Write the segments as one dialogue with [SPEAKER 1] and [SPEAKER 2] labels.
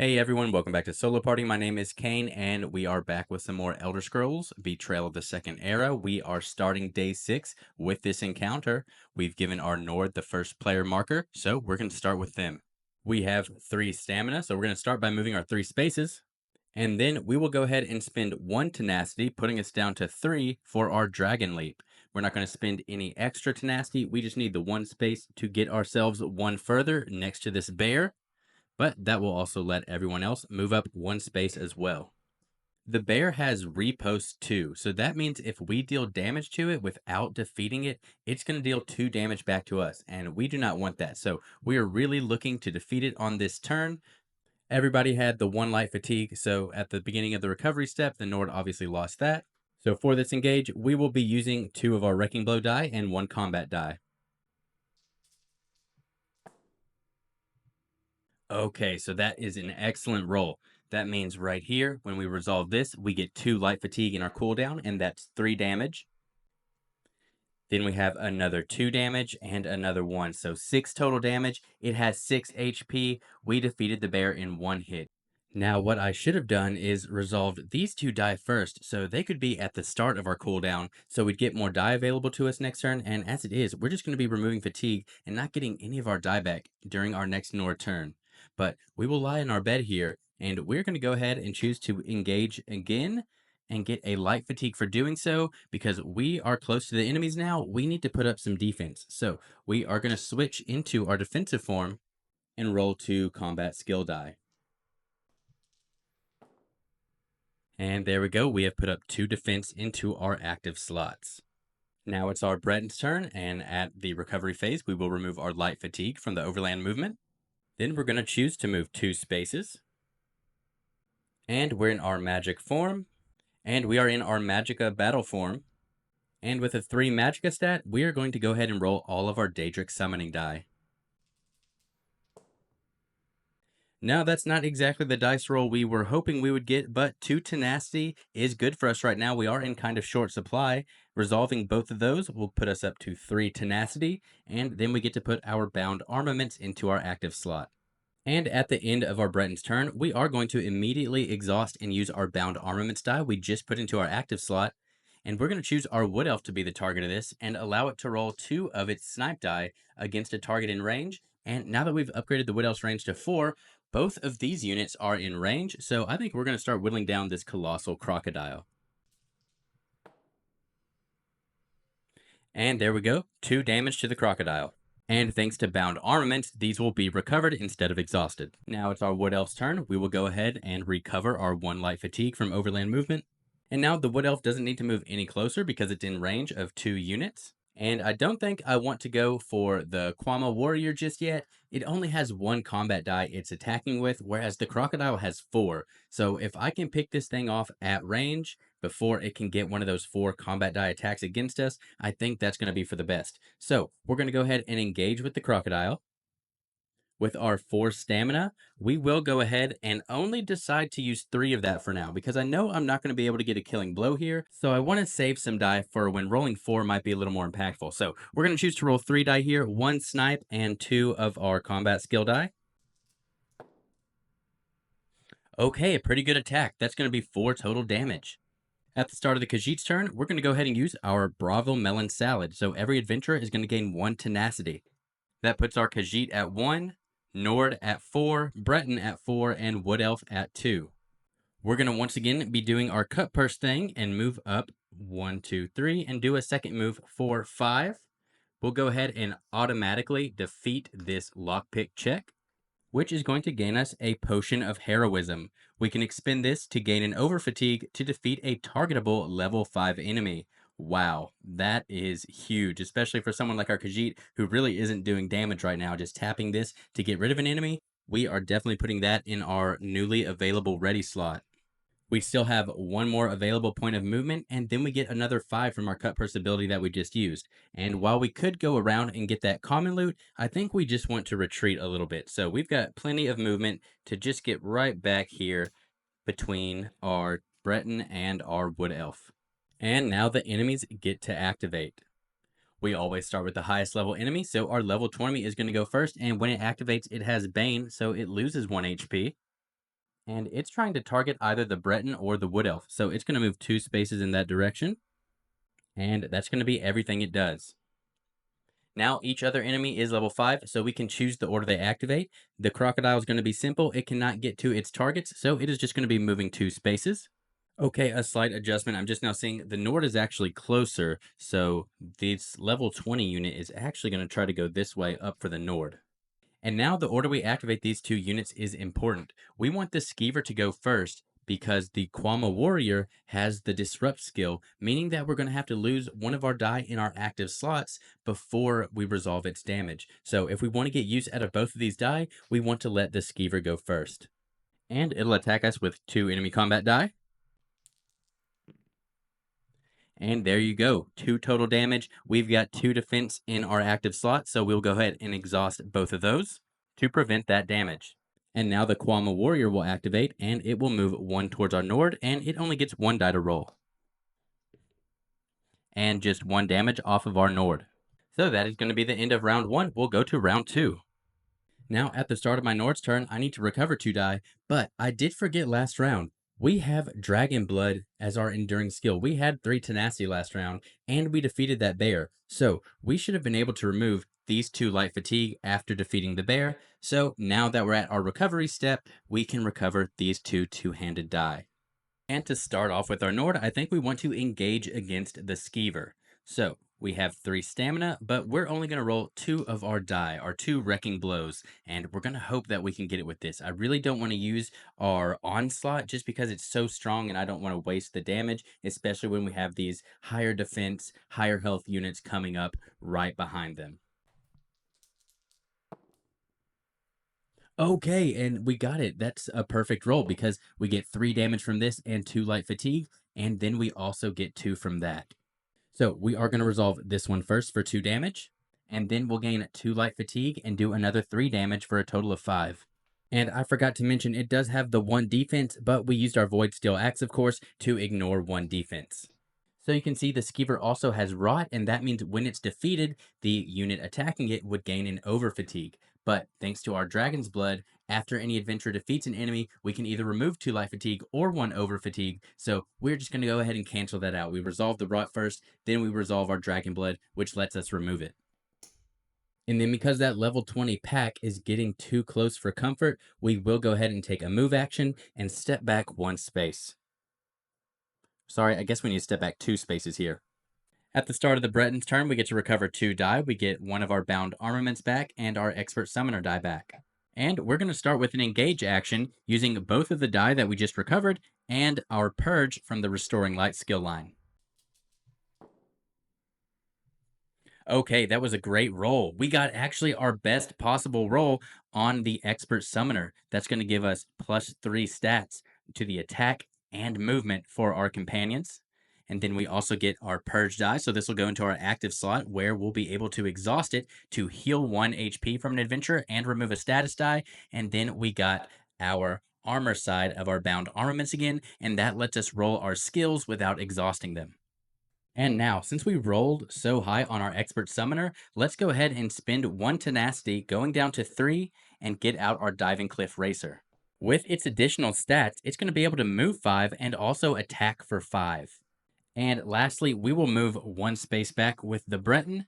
[SPEAKER 1] Hey everyone, welcome back to Solo Party. My name is Kane, and we are back with some more Elder Scrolls Betrayal of the Second Era. We are starting day 6 with this encounter. We've given our Nord the first player marker, so we're going to start with them. We have 3 stamina, so we're going to start by moving our 3 spaces. And then we will go ahead and spend 1 tenacity, putting us down to 3 for our Dragon Leap. We're not going to spend any extra tenacity. We just need the 1 space to get ourselves 1 further next to this bear. But that will also let everyone else move up 1 space as well. The bear has riposte 2, so that means if we deal damage to it without defeating it, it's going to deal 2 damage back to us, and we do not want that. So we are really looking to defeat it on this turn. Everybody had the 1 light fatigue, so at the beginning of the recovery step, the Nord obviously lost that. So for this engage, we will be using 2 of our Wrecking Blow die and 1 combat die. Okay, so that is an excellent roll. That means right here, when we resolve this, we get 2 light fatigue in our cooldown, and that's 3 damage. Then we have another 2 damage and another 1, so 6 total damage. It has 6 HP. We defeated the bear in 1 hit. Now, what I should have done is resolved these 2 die first, so they could be at the start of our cooldown, so we'd get more die available to us next turn, and as it is, we're just going to be removing fatigue and not getting any of our die back during our next Nord turn. But we will lie in our bed here, and we're going to go ahead and choose to engage again and get a light fatigue for doing so, because we are close to the enemies now. We need to put up some defense, so we are going to switch into our defensive form and roll 2 combat skill die. And there we go. We have put up 2 defense into our active slots. Now it's our Breton's turn, and at the recovery phase, we will remove our light fatigue from the overland movement. Then we're going to choose to move 2 spaces. And we're in our magic form. And we are in our Magicka battle form. And with a 3 Magicka stat, we are going to go ahead and roll all of our Daedric summoning die. Now, that's not exactly the dice roll we were hoping we would get, but 2 tenacity is good for us right now. We are in kind of short supply. Resolving both of those will put us up to 3 tenacity, and then we get to put our bound armaments into our active slot. And at the end of our Breton's turn, we are going to immediately exhaust and use our bound armaments die we just put into our active slot. And we're going to choose our Wood Elf to be the target of this and allow it to roll 2 of its snipe die against a target in range. And now that we've upgraded the Wood Elf's range to 4, both of these units are in range. So I think we're going to start whittling down this colossal crocodile. And there we go, 2 damage to the crocodile. And thanks to bound armament, these will be recovered instead of exhausted. Now it's our Wood Elf's turn. We will go ahead and recover our 1 light fatigue from overland movement. And now the Wood Elf doesn't need to move any closer because it's in range of 2 units. And I don't think I want to go for the Kwama Warrior just yet. It only has 1 combat die it's attacking with, whereas the Crocodile has 4. So if I can pick this thing off at range before it can get one of those 4 combat die attacks against us, I think that's going to be for the best. So we're going to go ahead and engage with the Crocodile. With our 4 stamina, we will go ahead and only decide to use 3 of that for now, because I know I'm not going to be able to get a killing blow here, so I want to save some die for when rolling 4 might be a little more impactful. So we're going to choose to roll 3 die here, 1 snipe and 2 of our combat skill die. Okay, a pretty good attack. That's going to be 4 total damage. At the start of the Khajiit's turn, we're going to go ahead and use our Bravo Melon Salad, so every adventurer is going to gain 1 tenacity. That puts our Khajiit at 1, Nord at 4, Breton at 4, and Wood Elf at 2. We're going to once again be doing our cut purse thing and move up 1, 2, 3, and do a second move 4, 5. We'll go ahead and automatically defeat this lockpick check, which is going to gain us a Potion of Heroism. We can expend this to gain an over fatigue to defeat a targetable level 5 enemy. Wow, that is huge, especially for someone like our Khajiit who really isn't doing damage right now. Just tapping this to get rid of an enemy, we are definitely putting that in our newly available ready slot. We still have 1 more available point of movement, and then we get another 5 from our cut purse ability that we just used. And while we could go around and get that common loot, I think we just want to retreat a little bit. So we've got plenty of movement to just get right back here between our Breton and our Wood Elf. And now the enemies get to activate. We always start with the highest level enemy, so our level 20 is going to go first, and when it activates, it has Bane, so it loses 1 HP. And it's trying to target either the Breton or the Wood Elf. So it's going to move 2 spaces in that direction. And that's going to be everything it does. Now each other enemy is level 5, so we can choose the order they activate. The Crocodile is going to be simple. It cannot get to its targets, so it is just going to be moving 2 spaces. Okay, a slight adjustment. I'm just now seeing the Nord is actually closer, so this level 20 unit is actually going to try to go this way up for the Nord. And now the order we activate these two units is important. We want the Skeever to go first because the Quama Warrior has the Disrupt skill, meaning that we're going to have to lose one of our die in our active slots before we resolve its damage. So if we want to get use out of both of these die, we want to let the Skeever go first. And it'll attack us with 2 enemy combat die. And there you go, 2 total damage. We've got 2 defense in our active slot, so we'll go ahead and exhaust both of those to prevent that damage. And now the Quama Warrior will activate, and it will move 1 towards our Nord, and it only gets 1 die to roll. And just 1 damage off of our Nord. So that is going to be the end of round 1. We'll go to round 2. Now, at the start of my Nord's turn, I need to recover 2 die, but I did forget last round. We have Dragon Blood as our enduring skill. We had 3 tenacity last round, and we defeated that bear. So we should have been able to remove these 2 light fatigue after defeating the bear. So now that we're at our recovery step, we can recover these 2 two-handed die. And to start off with our Nord, I think we want to engage against the Skeever. So we have 3 stamina, but we're only going to roll 2 of our die, our 2 wrecking blows, and we're going to hope that we can get it with this. I really don't want to use our onslaught just because it's so strong and I don't want to waste the damage, especially when we have these higher defense, higher health units coming up right behind them. Okay, and we got it. That's a perfect roll because we get 3 damage from this and 2 light fatigue, and then we also get 2 from that. So we are going to resolve this one first for 2 damage, and then we'll gain 2 light fatigue and do another 3 damage for a total of 5. And I forgot to mention, it does have the 1 defense, but we used our Void Steel Axe, of course, to ignore 1 defense. So you can see the Skeever also has Rot, and that means when it's defeated, the unit attacking it would gain an over fatigue. But thanks to our Dragon's Blood, after any adventurer defeats an enemy, we can either remove 2 life fatigue or 1 over fatigue. So we're just going to go ahead and cancel that out. We resolve the Rot first, then we resolve our Dragon Blood, which lets us remove it. And then because that level 20 pack is getting too close for comfort, we will go ahead and take a move action and step back 1 space. Sorry, I guess we need to step back 2 spaces here. At the start of the Breton's turn, we get to recover 2 die. We get 1 of our bound armaments back and our expert summoner die back. And we're going to start with an engage action using both of the die that we just recovered and our purge from the restoring light skill line. Okay, that was a great roll. We got actually our best possible roll on the expert summoner. That's going to give us +3 stats to the attack and movement for our companions. And then we also get our purge die. So this will go into our active slot where we'll be able to exhaust it to heal 1 HP from an adventurer and remove a status die. And then we got our armor side of our bound armaments again, and that lets us roll our skills without exhausting them. And now, since we rolled so high on our expert summoner, let's go ahead and spend 1 tenacity going down to 3 and get out our diving cliff racer. With its additional stats, it's going to be able to move 5 and also attack for 5. And lastly, we will move 1 space back with the Breton,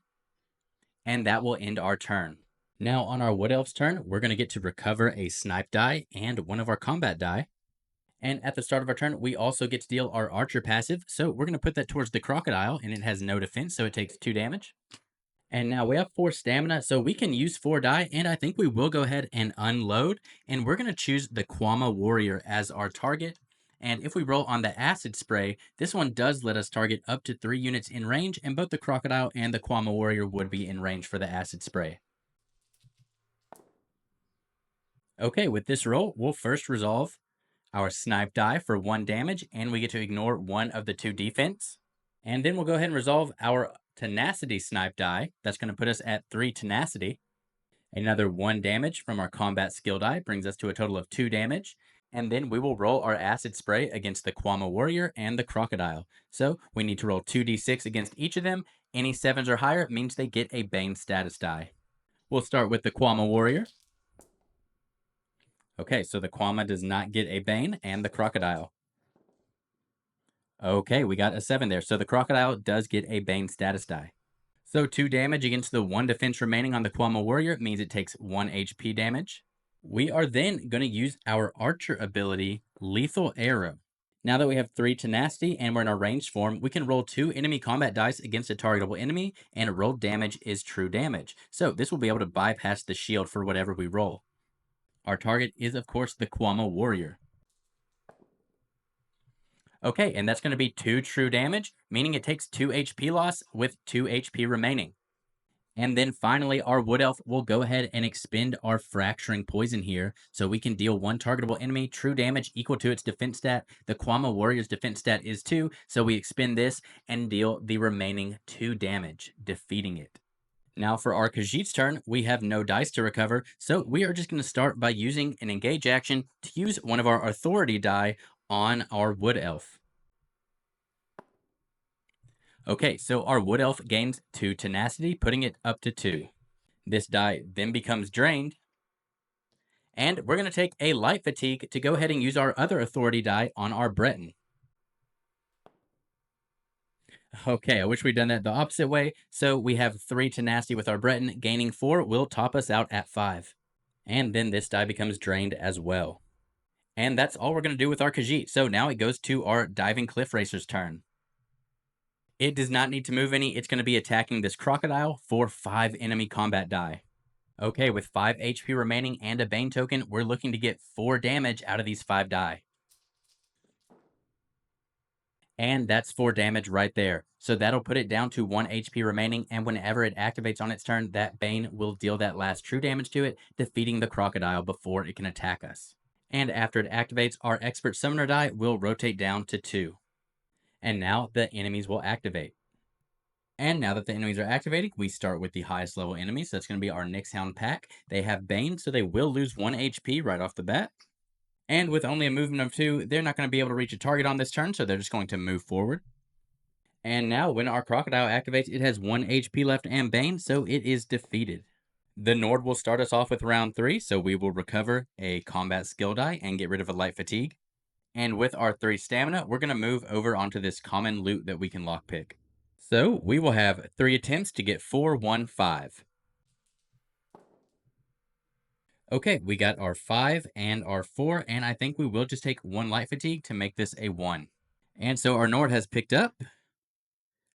[SPEAKER 1] and that will end our turn. Now on our Wood Elf's turn, we're going to get to recover a snipe die and 1 of our combat die. And at the start of our turn, we also get to deal our Archer passive. So we're going to put that towards the Crocodile, and it has no defense, so it takes 2 damage. And now we have 4 stamina, so we can use 4 die, and I think we will go ahead and unload. And we're going to choose the Quama Warrior as our target. And if we roll on the Acid Spray, this one does let us target up to 3 units in range, and both the Crocodile and the Quama Warrior would be in range for the Acid Spray. Okay, with this roll, we'll first resolve our snipe die for 1 damage, and we get to ignore 1 of the 2 defense. And then we'll go ahead and resolve our tenacity snipe die. That's going to put us at 3 tenacity. Another 1 damage from our combat skill die brings us to a total of 2 damage. And then we will roll our acid spray against the Quama Warrior and the Crocodile. So we need to roll 2d6 against each of them. Any 7s or higher means they get a Bane status die. We'll start with the Quama Warrior. Okay, so the Kwama does not get a Bane, and the Crocodile. Okay, we got a 7 there. So the Crocodile does get a Bane status die. So 2 damage against the 1 defense remaining on the Kwama Warrior means it takes 1 HP damage. We are then going to use our Archer ability, Lethal Arrow. Now that we have 3 tenacity and we're in our ranged form, we can roll 2 enemy combat dice against a targetable enemy, and rolled damage is true damage. So this will be able to bypass the shield for whatever we roll. Our target is, of course, the Kwama Warrior. Okay, and that's going to be 2 true damage, meaning it takes 2 HP loss with 2 HP remaining. And then finally, our Wood Elf will go ahead and expend our Fracturing Poison here, so we can deal 1 targetable enemy true damage equal to its defense stat. The Kwama Warrior's defense stat is 2, so we expend this and deal the remaining 2 damage, defeating it. Now for our Khajiit's turn, we have no dice to recover, so we are just going to start by using an engage action to use one of our authority die on our Wood Elf. Okay, so our Wood Elf gains 2 tenacity, putting it up to 2. This die then becomes drained, and we're going to take a light fatigue to go ahead and use our other authority die on our Breton. Okay, I wish we'd done that the opposite way. So we have 3 tenacity with our Breton, gaining 4 will top us out at 5. And then this die becomes drained as well. And that's all we're going to do with our Khajiit. So now it goes to our Diving Cliff Racer's turn. It does not need to move any. It's going to be attacking this Crocodile for 5 enemy combat die. Okay, with 5 HP remaining and a Bane token, we're looking to get 4 damage out of these 5 die. And that's 4 damage right there. So that'll put it down to 1 HP remaining, and whenever it activates on its turn, that Bane will deal that last true damage to it, defeating the Crocodile before it can attack us. And after it activates, our Expert Summoner die will rotate down to 2. And now the enemies will activate. And now that the enemies are activated, we start with the highest level enemies. So that's going to be our Nyxhound pack. They have Bane, so they will lose 1 HP right off the bat. And with only a movement of 2, they're not going to be able to reach a target on this turn, so they're just going to move forward. And now when our Crocodile activates, it has 1 HP left and Bane, so it is defeated. The Nord will start us off with round 3, so we will recover a combat skill die and get rid of a light fatigue. And with our 3 stamina, we're going to move over onto this common loot that we can lockpick. So we will have 3 attempts to get 4, 1, 5. Okay, we got our 5 and our 4, and I think we will just take 1 light fatigue to make this a 1. And so our Nord has picked up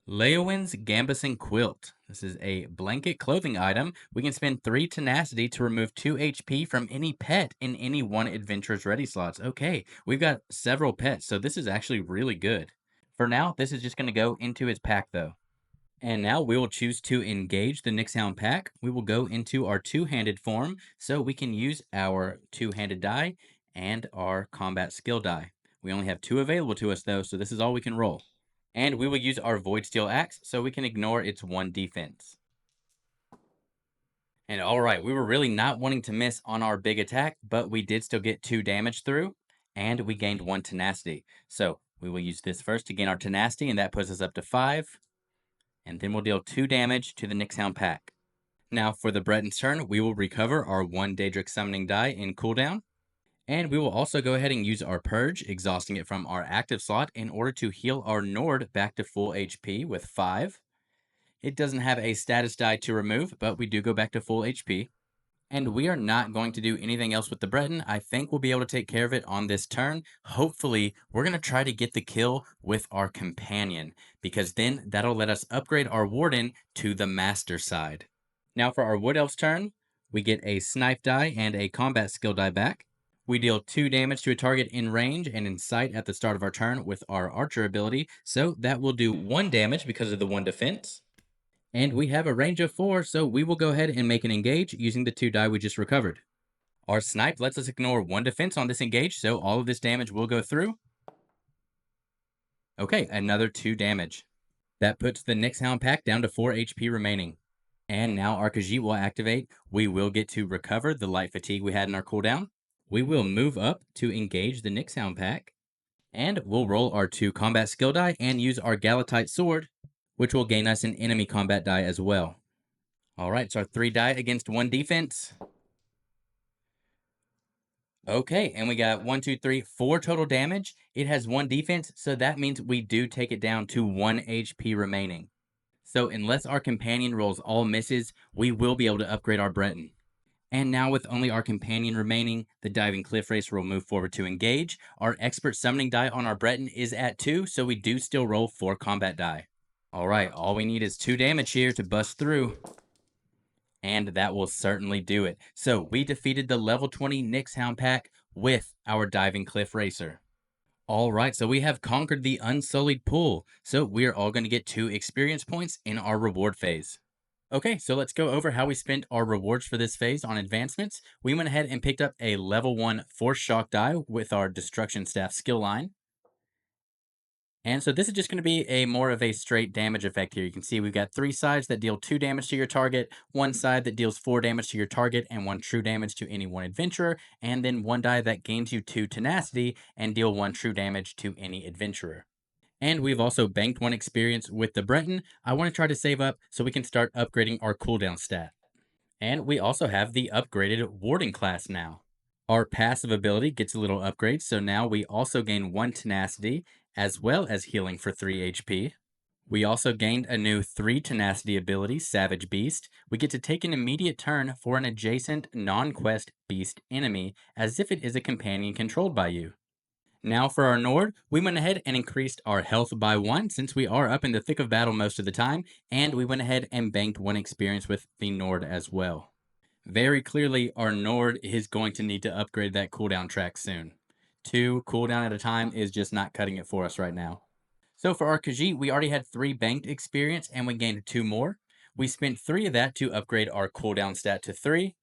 [SPEAKER 1] Leowin's Gambeson Quilt. This is a blanket clothing item. We can spend 3 tenacity to remove 2 HP from any pet in any 1 Adventurer's Ready slots. Okay, we've got several pets, so this is actually really good. For now, this is just going to go into his pack though. And now we will choose to engage the Nyxhound pack. We will go into our 2-handed form, so we can use our 2-handed die and our combat skill die. We only have 2 available to us though, so this is all we can roll. And we will use our Void Steel Axe, so we can ignore its 1 defense. And alright, we were really not wanting to miss on our big attack, but we did still get 2 damage through, and we gained 1 tenacity. So we will use this first to gain our tenacity, and that puts us up to 5. And then we'll deal 2 damage to the Nyxhound pack. Now for the Breton's turn, we will recover our 1 Daedric Summoning die in cooldown. And we will also go ahead and use our Purge, exhausting it from our active slot in order to heal our Nord back to full HP with 5. It doesn't have a status die to remove, but we do go back to full HP. And we are not going to do anything else with the Breton. I think we'll be able to take care of it on this turn. Hopefully, we're going to try to get the kill with our companion, because then that'll let us upgrade our Warden to the Master side. Now for our Wood Elf's turn, we get a Snipe die and a combat skill die back. We deal 2 damage to a target in range and in sight at the start of our turn with our Archer ability, so that will do 1 damage because of the 1 defense. And we have a range of 4, so we will go ahead and make an engage using the 2 die we just recovered. Our Snipe lets us ignore 1 defense on this engage, so all of this damage will go through. Okay, another 2 damage. That puts the Nyxhound pack down to 4 HP remaining. And now our Khajiit will activate. We will get to recover the light fatigue we had in our cooldown. We will move up to engage the Nyxhound pack. And we'll roll our 2 combat skill die and use our Galatite sword, which will gain us an enemy combat die as well. All right, so our 3 die against 1 defense. Okay, and we got one, two, three, four total damage. It has one defense, so that means we do take it down to 1 HP remaining. So unless our companion rolls all misses, we will be able to upgrade our Breton. And now with only our companion remaining, the diving cliff racer will move forward to engage. Our expert summoning die on our Breton is at 2, so we do still roll 4 combat die. All right, all we need is 2 damage here to bust through. And that will certainly do it. So we defeated the level 20 Nyx Hound pack with our diving cliff racer. All right, so we have conquered the unsullied pool. So we are all going to get 2 experience points in our reward phase. Okay, so let's go over how we spent our rewards for this phase on advancements. We went ahead and picked up a level 1 Force Shock die with our Destruction Staff skill line. And so this is just going to be a more of a straight damage effect here. You can see we've got 3 sides that deal 2 damage to your target, 1 side that deals 4 damage to your target, and 1 true damage to any one adventurer, and then 1 die that gains you 2 tenacity and deal 1 true damage to any adventurer. And we've also banked 1 experience with the Breton. I want to try to save up so we can start upgrading our cooldown stat. And we also have the upgraded Warding class now. Our passive ability gets a little upgrade, so now we also gain 1 tenacity as well as healing for 3 HP. We also gained a new 3 tenacity ability, Savage Beast. We get to take an immediate turn for an adjacent non quest beast enemy as if it is a companion controlled by you. Now for our Nord, we went ahead and increased our health by 1 since we are up in the thick of battle most of the time, and we went ahead and banked 1 experience with the Nord as well. Very clearly, our Nord is going to need to upgrade that cooldown track soon. 2 cooldown at a time is just not cutting it for us right now. So for our Khajiit, we already had 3 banked experience and we gained 2 more. We spent 3 of that to upgrade our cooldown stat to 3,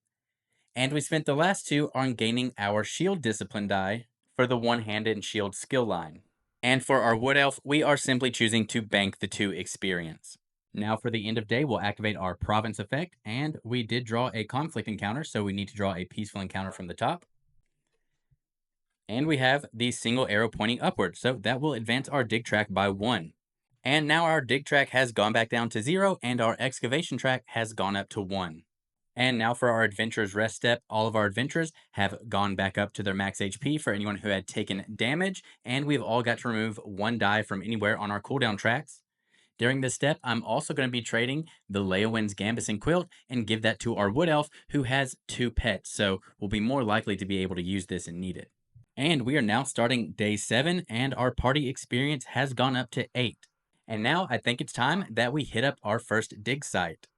[SPEAKER 1] and we spent the last 2 on gaining our shield discipline die for the one-handed and shield skill line. And for our Wood Elf, we are simply choosing to bank the 2 experience. Now for the end of day, we'll activate our province effect, and we did draw a conflict encounter, so we need to draw a peaceful encounter from the top. And we have the single arrow pointing upward, so that will advance our dig track by 1. And now our dig track has gone back down to 0, and our excavation track has gone up to 1. And now for our adventurer's rest step, all of our adventurers have gone back up to their max HP for anyone who had taken damage, and we've all got to remove 1 die from anywhere on our cooldown tracks. During this step, I'm also going to be trading the Leowin's Gambus and Quilt and give that to our Wood Elf who has 2 pets, so we'll be more likely to be able to use this and need it. And we are now starting day 7, and our party experience has gone up to 8. And now I think it's time that we hit up our first dig site.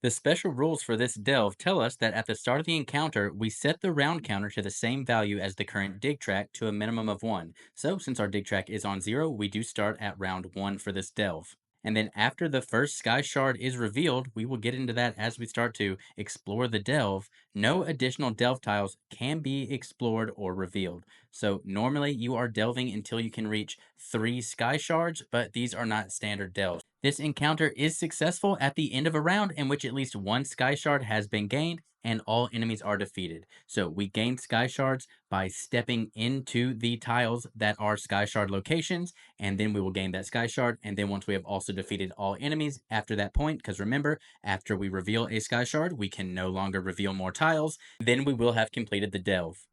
[SPEAKER 1] The special rules for this delve tell us that at the start of the encounter, we set the round counter to the same value as the current dig track to a minimum of 1. So since our dig track is on 0, we do start at round 1 for this delve. And then after the first sky shard is revealed, we will get into that as we start to explore the delve. No additional delve tiles can be explored or revealed. So normally you are delving until you can reach 3 sky shards, but these are not standard delves. This encounter is successful at the end of a round in which at least 1 sky shard has been gained and all enemies are defeated. So we gain sky shards by stepping into the tiles that are sky shard locations, and then we will gain that sky shard. And then once we have also defeated all enemies after that point, because remember, after we reveal a sky shard, we can no longer reveal more tiles, then we will have completed the delve.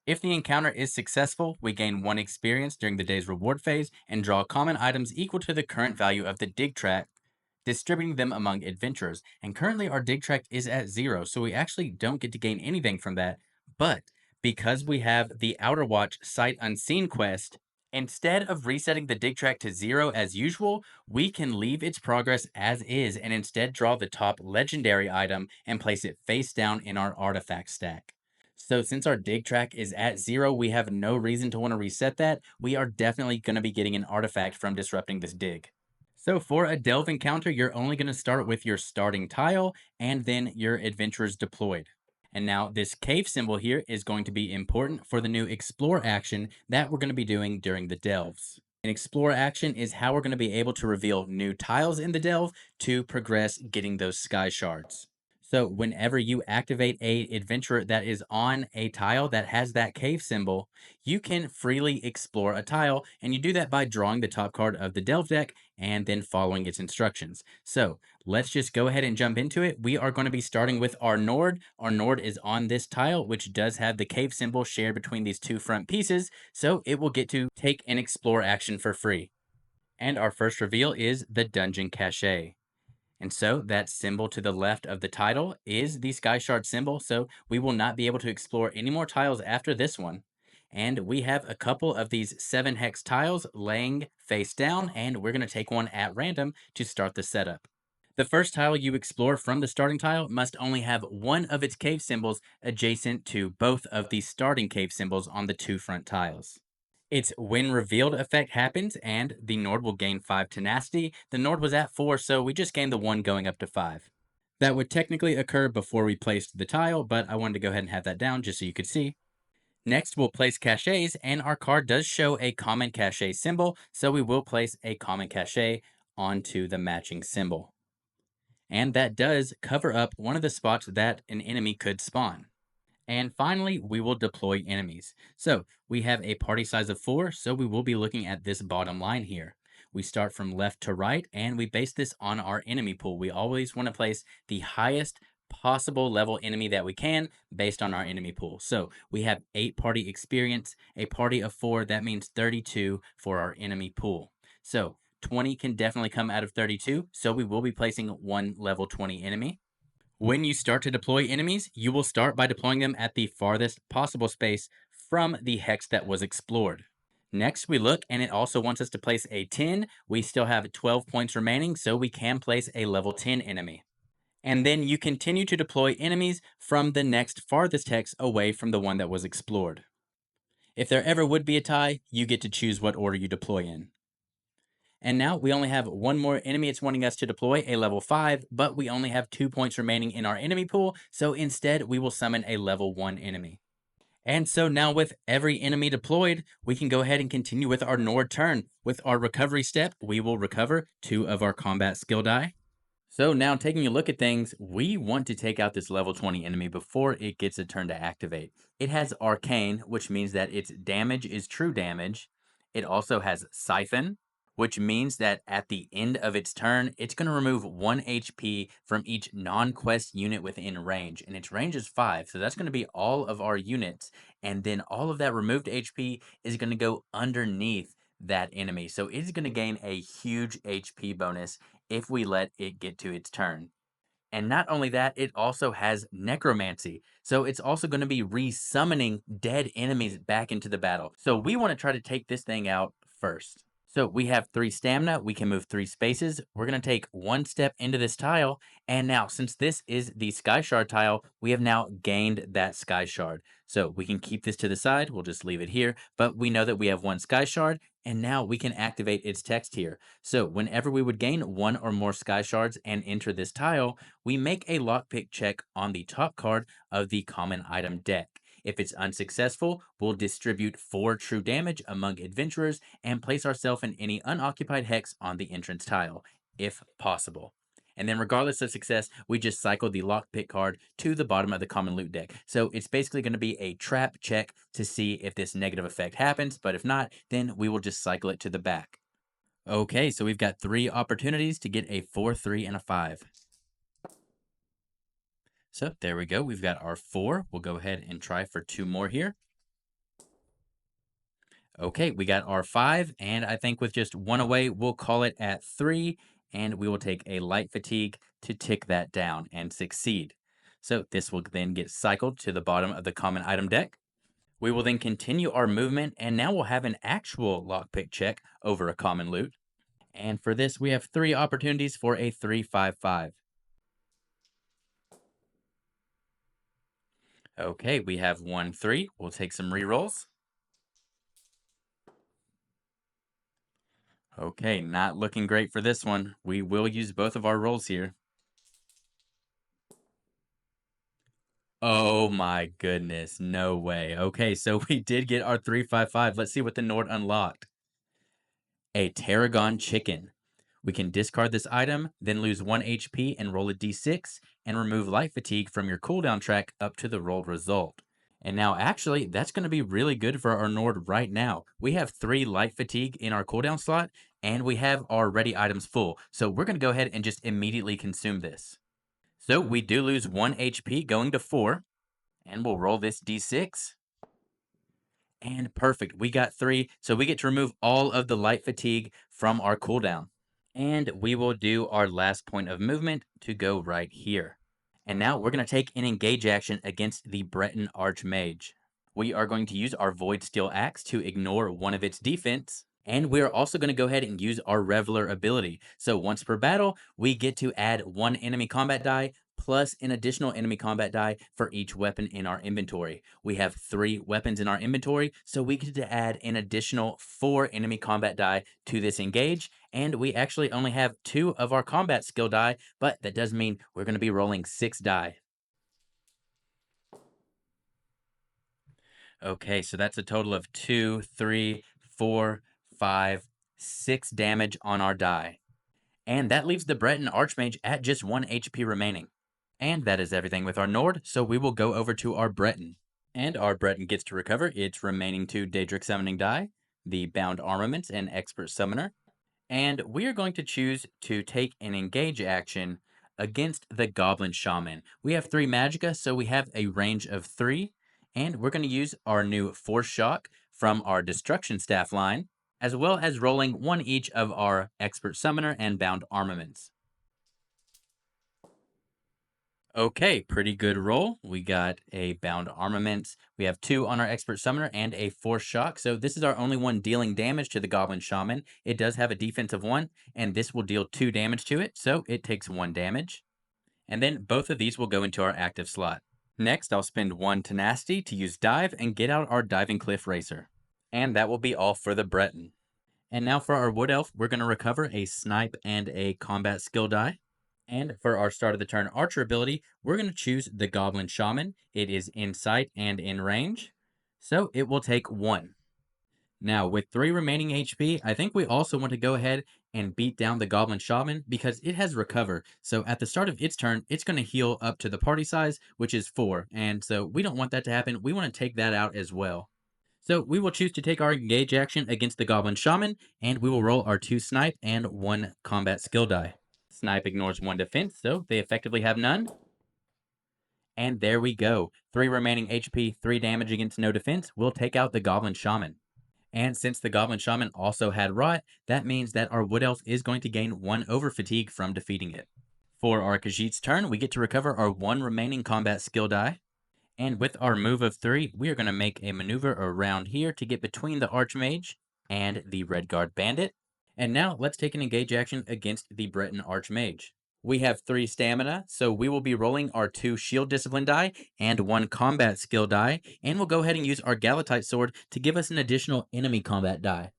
[SPEAKER 1] If the encounter is successful, we gain 1 experience during the day's reward phase and draw common items equal to the current value of the dig track, distributing them among adventurers. And currently our dig track is at 0, so we actually don't get to gain anything from that. But because we have the Outer Watch Sight Unseen quest, instead of resetting the dig track to 0 as usual, we can leave its progress as is and instead draw the top legendary item and place it face down in our artifact stack. So since our dig track is at 0, we have no reason to want to reset that. We are definitely going to be getting an artifact from disrupting this dig. So for a delve encounter, you're only going to start with your starting tile and then your adventurers deployed. And now this cave symbol here is going to be important for the new explore action that we're going to be doing during the delves. An explore action is how we're going to be able to reveal new tiles in the delve to progress getting those sky shards. So whenever you activate a adventurer that is on a tile that has that cave symbol, you can freely explore a tile, and you do that by drawing the top card of the delve deck and then following its instructions. So let's just go ahead and jump into it. We are going to be starting with our Nord. Our Nord is on this tile, which does have the cave symbol shared between these two front pieces, so it will get to take an explore action for free. And our first reveal is the Dungeon Cache. And so that symbol to the left of the title is the Sky Shard symbol. So we will not be able to explore any more tiles after this one. And we have a couple of these 7 hex tiles laying face down, and we're going to take one at random to start the setup. The first tile you explore from the starting tile must only have one of its cave symbols adjacent to both of the starting cave symbols on the 2 front tiles. Its when revealed effect happens, and the Nord will gain 5 tenacity. The Nord was at 4, so we just gained the 1 going up to 5. That would technically occur before we placed the tile, but I wanted to go ahead and have that down just so you could see. Next, we'll place caches, and our card does show a common cache symbol, so we will place a common cache onto the matching symbol. And that does cover up one of the spots that an enemy could spawn. And finally, we will deploy enemies. So we have a party size of 4, so we will be looking at this bottom line here. We start from left to right, and we base this on our enemy pool. We always want to place the highest possible level enemy that we can based on our enemy pool. So we have 8 party experience, a party of 4, that means 32 for our enemy pool. So 20 can definitely come out of 32, so we will be placing one level 20 enemy. When you start to deploy enemies, you will start by deploying them at the farthest possible space from the hex that was explored. Next, we look, and it also wants us to place a 10. We still have 12 points remaining, so we can place a level 10 enemy. And then you continue to deploy enemies from the next farthest hex away from the one that was explored. If there ever would be a tie, you get to choose what order you deploy in. And now we only have one more enemy. It's wanting us to deploy a level 5, but we only have 2 points remaining in our enemy pool, so instead we will summon a level 1 enemy. And so now with every enemy deployed, we can go ahead and continue with our Nord turn. With our recovery step, we will recover 2 of our combat skill die. So now taking a look at things, we want to take out this level 20 enemy before it gets a turn to activate. It has Arcane, which means that its damage is true damage. It also has Siphon, which means that at the end of its turn, it's going to remove 1 HP from each non-quest unit within range. And its range is 5, so that's going to be all of our units. And then all of that removed HP is going to go underneath that enemy. So it's going to gain a huge HP bonus if we let it get to its turn. And not only that, it also has necromancy. So it's also going to be resummoning dead enemies back into the battle. So we want to try to take this thing out first. So we have 3 stamina. We can move 3 spaces. We're going to take 1 step into this tile. And now, since this is the Sky Shard tile, we have now gained that Sky Shard. So we can keep this to the side. We'll just leave it here. But we know that we have 1 Sky Shard. And now we can activate its text here. So whenever we would gain 1 or more Sky Shards and enter this tile, we make a lockpick check on the top card of the common item deck. If it's unsuccessful, we'll distribute 4 true damage among adventurers and place ourselves in any unoccupied hex on the entrance tile, if possible. And then regardless of success, we just cycle the lockpick card to the bottom of the common loot deck. So it's basically going to be a trap check to see if this negative effect happens, but if not, then we will just cycle it to the back. Okay, so we've got 3 opportunities to get a 4, 3, and a 5. So there we go. We've got our 4. We'll go ahead and try for 2 more here. Okay, we got our 5, and I think with just 1 away, we'll call it at 3, and we will take a light fatigue to tick that down and succeed. So this will then get cycled to the bottom of the common item deck. We will then continue our movement, and now we'll have an actual lockpick check over a common loot. And for this, we have 3 opportunities for a 3, 5, 5. Okay, we have 1, 3. We'll take some rerolls. Okay, not looking great for this one. We will use both of our rolls here. Oh my goodness, no way. Okay, so we did get our 355. Let's see what the Nord unlocked. A Tarragon chicken. We can discard this item, then lose 1 HP and roll a d6. and remove light fatigue from your cooldown track up to the rolled result. And now, actually, that's going to be really good for our Nord right now. We have 3 light fatigue in our cooldown slot, and we have our ready items full. So we're going to go ahead and just immediately consume this. So we do lose 1 HP going to 4, and we'll roll this d6. And perfect, we got 3, so we get to remove all of the light fatigue from our cooldown. And we will do our last point of movement to go right here. And now we're going to take an engage action against the Breton Archmage. We are going to use our Void Steel Axe to ignore one of its defense. And we are also going to go ahead and use our Reveler ability. So once per battle, we get to add 1 enemy combat die plus an additional enemy combat die for each weapon in our inventory. We have 3 weapons in our inventory, so we get to add an additional 4 enemy combat die to this engage, and we actually only have 2 of our combat skill die, but that does mean we're going to be rolling 6 die. Okay, so that's a total of 2, 3, 4, 5, 6 damage on our die. And that leaves the Breton Archmage at just 1 HP remaining. And that is everything with our Nord, so we will go over to our Breton. And our Breton gets to recover its remaining 2 Daedric Summoning die, the Bound Armaments and Expert Summoner. And we are going to choose to take an engage action against the Goblin Shaman. We have 3 Magicka, so we have a range of 3. And we're going to use our new Force Shock from our Destruction Staff line, as well as rolling 1 each of our Expert Summoner and Bound Armaments. Okay, pretty good roll. We got a Bound Armaments. We have 2 on our Expert Summoner and a Force Shock. So this is our only one dealing damage to the Goblin Shaman. It does have a defense of 1, and this will deal 2 damage to it, so it takes 1 damage. And then both of these will go into our active slot. Next, I'll spend 1 Tenacity to use Dive and get out our Diving Cliff Racer. And that will be all for the Breton. And now for our Wood Elf, we're going to recover a Snipe and a Combat Skill die. And for our start of the turn Archer ability, we're going to choose the Goblin Shaman. It is in sight and in range, so it will take 1. Now, with 3 remaining HP, I think we also want to go ahead and beat down the Goblin Shaman because it has Recover. So at the start of its turn, it's going to heal up to the party size, which is 4. And so we don't want that to happen. We want to take that out as well. So we will choose to take our engage action against the Goblin Shaman, and we will roll our 2 Snipe and 1 Combat Skill die. Snipe ignores 1 defense, so they effectively have none. And there we go. 3 remaining HP, 3 damage against no defense will take out the Goblin Shaman. And since the Goblin Shaman also had Rot, that means that our Wood Elf is going to gain 1 over fatigue from defeating it. For our Khajiit's turn, we get to recover our 1 remaining combat skill die. And with our move of 3, we are going to make a maneuver around here to get between the Archmage and the Redguard Bandit. And now let's take an engage action against the Breton Archmage. We have 3 stamina, so we will be rolling our 2 shield discipline die and 1 combat skill die, and we'll go ahead and use our Galatite sword to give us an additional enemy combat die.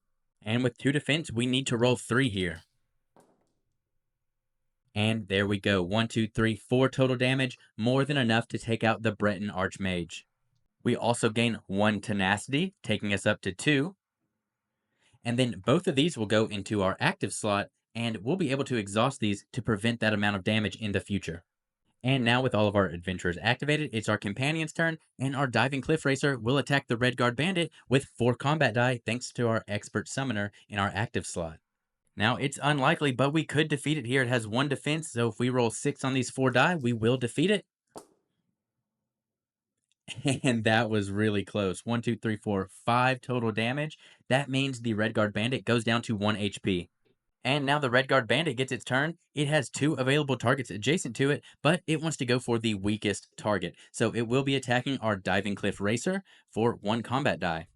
[SPEAKER 1] And with 2 defense, we need to roll 3 here. And there we go, 1, 2, 3, 4 total damage, more than enough to take out the Breton Archmage. We also gain 1 tenacity, taking us up to 2. And then both of these will go into our active slot, and we'll be able to exhaust these to prevent that amount of damage in the future. And now with all of our adventurers activated, it's our companion's turn, and our Diving Cliff Racer will attack the Redguard Bandit with 4 combat die thanks to our Expert Summoner in our active slot. Now, it's unlikely, but we could defeat it here. It has 1 defense, so if we roll 6 on these 4 die, we will defeat it. And that was really close. 1, 2, 3, 4, 5 total damage. That means the Redguard Bandit goes down to 1 HP. And now the Redguard Bandit gets its turn. It has 2 available targets adjacent to it, but it wants to go for the weakest target. So it will be attacking our Diving Cliff Racer for 1 combat die.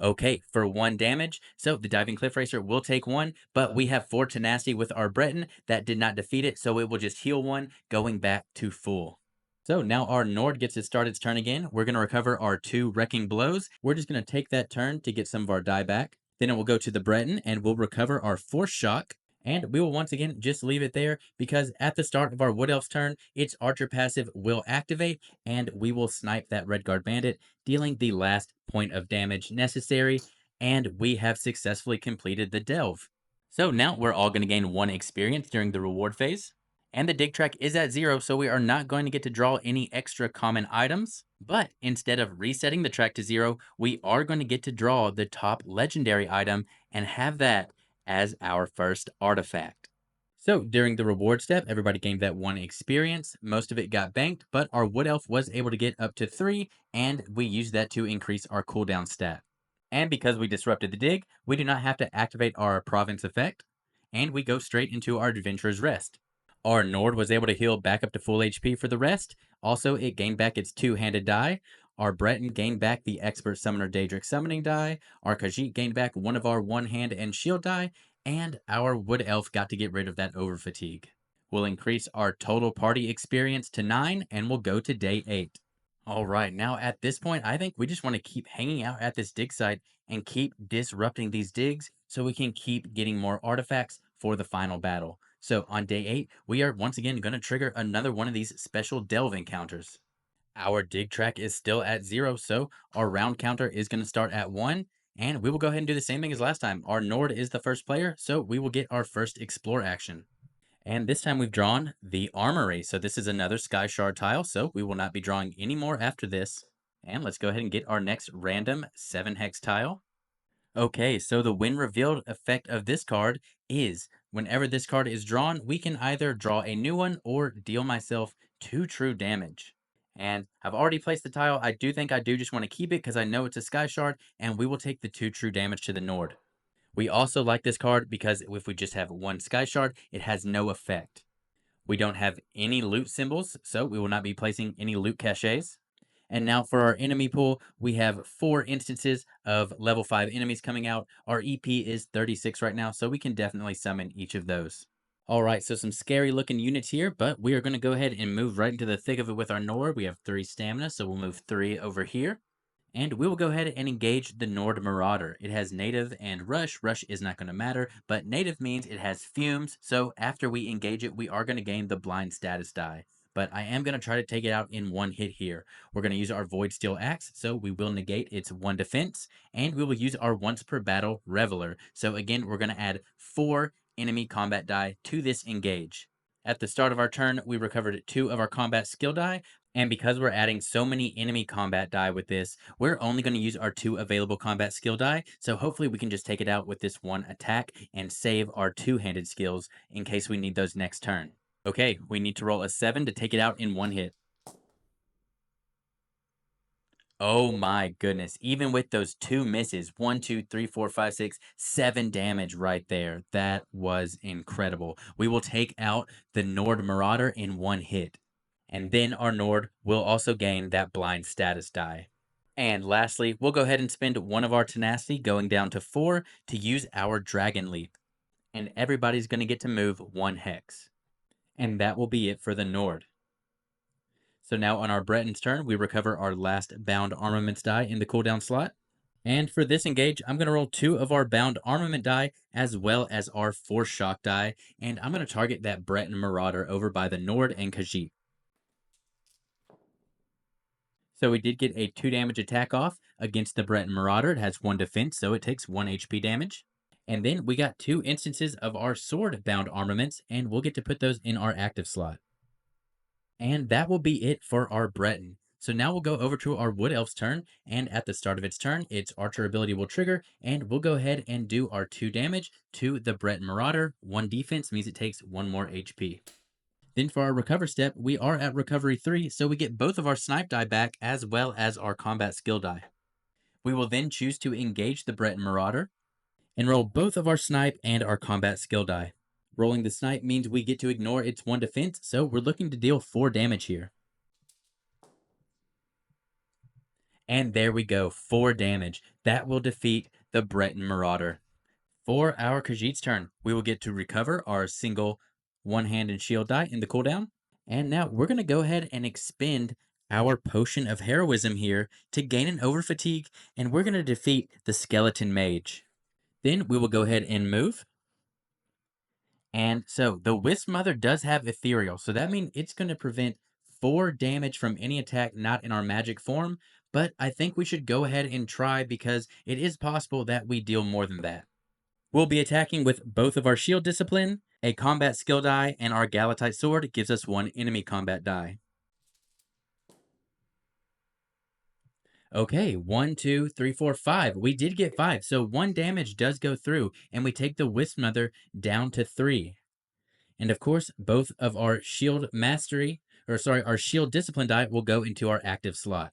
[SPEAKER 1] Okay, for 1 damage. So the Diving Cliff Racer will take 1, but we have 4 tenacity with our Breton. That did not defeat it, so it will just heal 1, going back to full. So now our Nord gets to start its turn again. We're going to recover our 2 Wrecking Blows. We're just going to take that turn to get some of our die back. Then it will go to the Breton, and we'll recover our Force Shock. And we will once again just leave it there because at the start of our Wood Elf's turn, its Archer passive will activate, and we will snipe that Redguard Bandit, dealing the last point of damage necessary, and we have successfully completed the Delve. So now we're all going to gain 1 experience during the reward phase. And the dig track is at 0, so we are not going to get to draw any extra common items. But instead of resetting the track to 0, we are going to get to draw the top legendary item and have that as our first artifact. So during the reward step, everybody gained that 1 experience. Most of it got banked, but our Wood Elf was able to get up to 3, and we used that to increase our cooldown stat. And because we disrupted the dig, we do not have to activate our province effect, and we go straight into our Adventurer's Rest. Our Nord was able to heal back up to full HP for the rest. Also, it gained back its two-handed die. Our Breton gained back the Expert Summoner Daedric Summoning die. Our Khajiit gained back one of our one-hand and shield die. And our Wood Elf got to get rid of that over fatigue. We'll increase our total party experience to 9, and we'll go to day 8. All right, now at this point, I think we just want to keep hanging out at this dig site and keep disrupting these digs so we can keep getting more artifacts for the final battle. So on day 8, we are once again going to trigger another one of these special delve encounters. Our dig track is still at 0, so our round counter is going to start at 1, and we will go ahead and do the same thing as last time. Our Nord is the first player, so we will get our first explore action. And this time we've drawn the Armory. So this is another Sky Shard tile, so we will not be drawing any more after this. And let's go ahead and get our next random 7 hex tile. Okay, so the when revealed effect of this card is whenever this card is drawn, we can either draw a new one or deal myself 2 true damage. And I've already placed the tile. I do think I do just want to keep it because I know it's a Sky Shard, and we will take the 2 true damage to the Nord. We also like this card because if we just have one Sky Shard, it has no effect. We don't have any loot symbols, so we will not be placing any loot caches. And now for our enemy pool, we have 4 instances of level 5 enemies coming out. Our EP is 36 right now, so we can definitely summon each of those. All right, so some scary looking units here, but we are going to go ahead and move right into the thick of it with our Nord. We have 3 stamina, so we'll move 3 over here. And we will go ahead and engage the Nord Marauder. It has native and rush. Rush is not going to matter, but native means it has fumes. So after we engage it, we are going to gain the blind status die. But I am going to try to take it out in one hit here. We're going to use our Void Steel Axe, so we will negate its 1 defense. And we will use our once per battle Reveler. So again, we're going to add 4 enemy combat die to this engage. At the start of our turn, we recovered 2 of our combat skill die, and because we're adding so many enemy combat die with this, we're only going to use our 2 available combat skill die, so hopefully we can just take it out with this 1 attack and save our 2-handed skills in case we need those next turn. Okay, we need to roll a 7 to take it out in 1 hit. Oh my goodness. Even with those 2 misses, 1, 2, 3, 4, 5, 6, 7 damage right there. That was incredible. We will take out the Nord Marauder in 1 hit. And then our Nord will also gain that blind status die. And lastly, we'll go ahead and spend 1 of our tenacity going down to 4 to use our Dragon Leap. And everybody's going to get to move 1 hex. And that will be it for the Nord. So now on our Breton's turn, we recover our last bound armaments die in the cooldown slot. And for this engage, I'm going to roll 2 of our bound armament die as well as our force shock die. And I'm going to target that Breton Marauder over by the Nord and Khajiit. So we did get a 2 damage attack off against the Breton Marauder. It has 1 defense, so it takes 1 HP damage. And then we got 2 instances of our sword bound armaments, and we'll get to put those in our active slot. And that will be it for our Breton. So now we'll go over to our Wood Elf's turn, and at the start of its turn, its Archer ability will trigger, and we'll go ahead and do our 2 damage to the Breton Marauder. 1 defense means it takes 1 more HP. Then for our recover step, we are at recovery 3, so we get both of our snipe die back as well as our combat skill die. We will then choose to engage the Breton Marauder and roll both of our snipe and our combat skill die. Rolling the snipe means we get to ignore its 1 defense, so we're looking to deal 4 damage here. And there we go, 4 damage. That will defeat the Breton Marauder. For our Khajiit's turn, we will get to recover our single 1-hand and shield die in the cooldown. And now we're going to go ahead and expend our Potion of Heroism here to gain an over fatigue, and we're going to defeat the Skeleton Mage. Then we will go ahead and move. And so the Wisp Mother does have Ethereal, so that means it's going to prevent 4 damage from any attack not in our magic form, but I think we should go ahead and try because it is possible that we deal more than that. We'll be attacking with both of our shield discipline, A combat skill die, and our Galatite sword gives us 1 enemy combat die. Okay, 1, 2, 3, 4, 5. We did get 5, so 1 damage does go through, and we take the Wisp Mother down to 3. And of course, both of our shield mastery, or sorry, our shield discipline die will go into our active slot.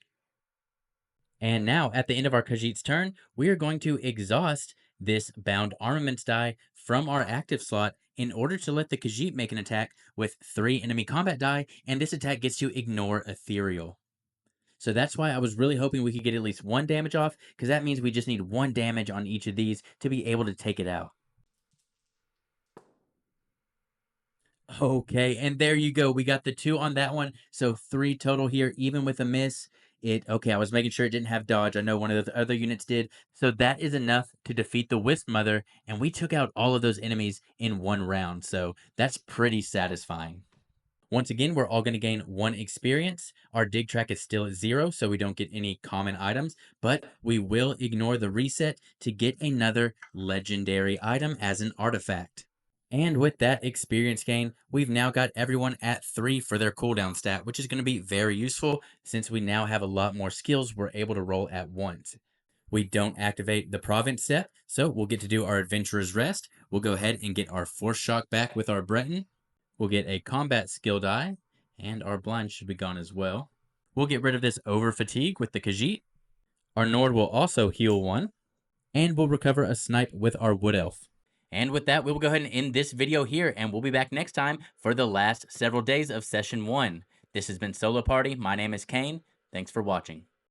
[SPEAKER 1] And now, at the end of our Khajiit's turn, we are going to exhaust this bound armaments die from our active slot in order to let the Khajiit make an attack with 3 enemy combat die, and this attack gets to ignore ethereal. So that's why I was really hoping we could get at least 1 damage off, because that means we just need 1 damage on each of these to be able to take it out. Okay, and there you go. We got the 2 on that one. So 3 total here, even with a miss. Okay, I was making sure it didn't have dodge. I know one of the other units did. So that is enough to defeat the Wisp Mother, and we took out all of those enemies in 1 round. So that's pretty satisfying. Once again, we're all going to gain 1 experience. Our dig track is still at 0, so we don't get any common items, but we will ignore the reset to get another legendary item as an artifact. And with that experience gain, we've now got everyone at 3 for their cooldown stat, which is going to be very useful since we now have a lot more skills we're able to roll at once. We don't activate the province step, so we'll get to do our adventurer's rest. We'll go ahead and get our force shock back with our Breton. We'll get a combat skill die, and our blind should be gone as well. We'll get rid of this over fatigue with the Khajiit. Our Nord will also heal 1, and we'll recover a snipe with our wood elf. And with that, we will go ahead and end this video here, and we'll be back next time for the last several days of Session 1. This has been Solo Party. My name is Kane. Thanks for watching.